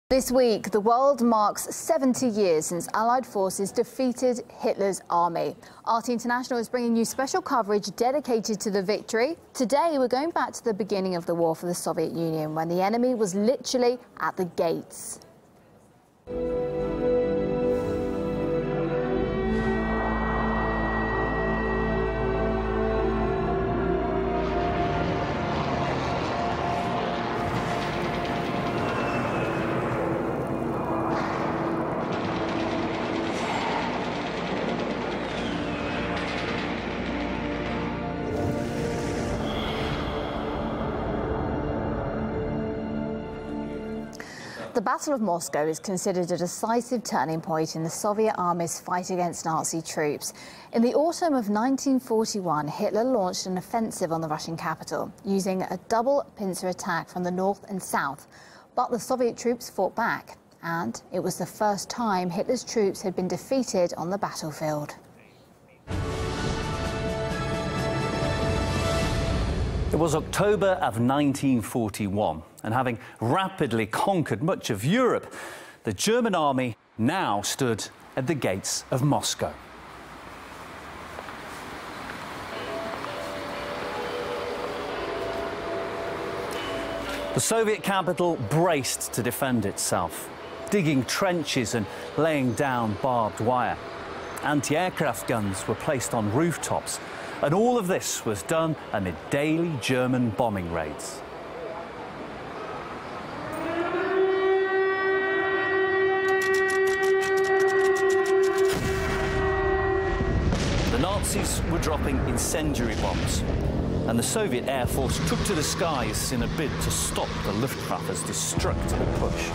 This week, the world marks 70 years since Allied forces defeated Hitler's army. RT International is bringing you special coverage dedicated to the victory. Today, we're going back to the beginning of the war for the Soviet Union, when the enemy was literally at the gates. The Battle of Moscow is considered a decisive turning point in the Soviet army's fight against Nazi troops. In the autumn of 1941, Hitler launched an offensive on the Russian capital, using a double pincer attack from the north and south. But the Soviet troops fought back, and it was the first time Hitler's troops had been defeated on the battlefield. It was October of 1941, and having rapidly conquered much of Europe, the German army now stood at the gates of Moscow. The Soviet capital braced to defend itself, digging trenches and laying down barbed wire. Anti-aircraft guns were placed on rooftops, and all of this was done amid daily German bombing raids. The Nazis were dropping incendiary bombs, and the Soviet Air Force took to the skies in a bid to stop the Luftwaffe's destructive push.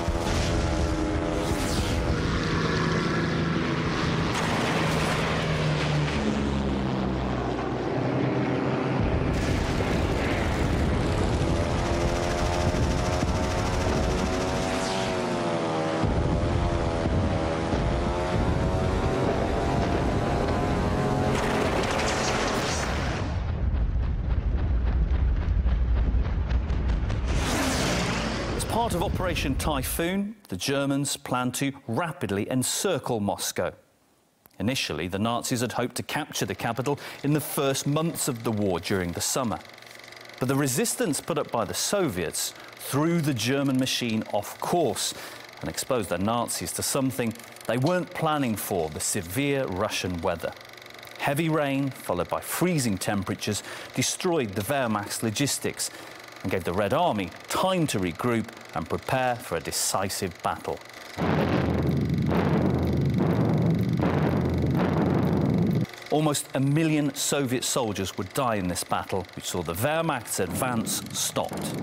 Part of Operation Typhoon, the Germans planned to rapidly encircle Moscow. Initially, the Nazis had hoped to capture the capital in the first months of the war during the summer. But the resistance put up by the Soviets threw the German machine off course and exposed the Nazis to something they weren't planning for: the severe Russian weather. Heavy rain, followed by freezing temperatures, destroyed the Wehrmacht's logistics and gave the Red Army time to regroup and prepare for a decisive battle. Almost 1 million Soviet soldiers would die in this battle, which saw the Wehrmacht's advance stopped.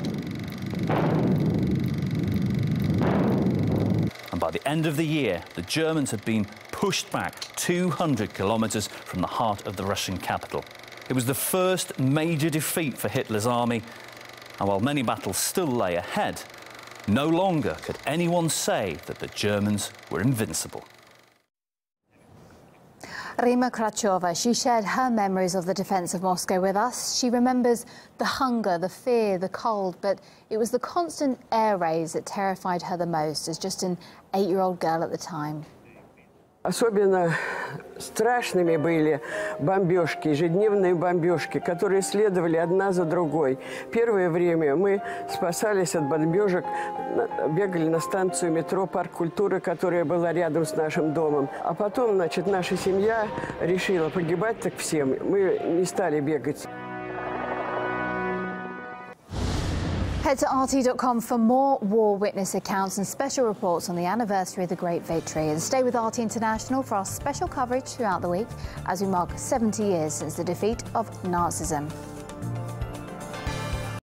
And by the end of the year, the Germans had been pushed back 200 kilometers from the heart of the Russian capital. It was the first major defeat for Hitler's army, and while many battles still lay ahead, no longer could anyone say that the Germans were invincible. Rima Krachova, she shared her memories of the defence of Moscow with us. She remembers the hunger, the fear, the cold, but it was the constant air raids that terrified her the most as just an 8-year-old girl at the time. Особенно страшными были бомбежки, ежедневные бомбежки, которые следовали одна за другой. Первое время мы спасались от бомбежек, бегали на станцию метро «Парк культуры», которая была рядом с нашим домом. А потом, значит, наша семья решила погибать так всем. Мы не стали бегать. Head to RT.com for more war witness accounts and special reports on the anniversary of the Great Victory. And stay with RT International for our special coverage throughout the week as we mark 70 years since the defeat of Nazism.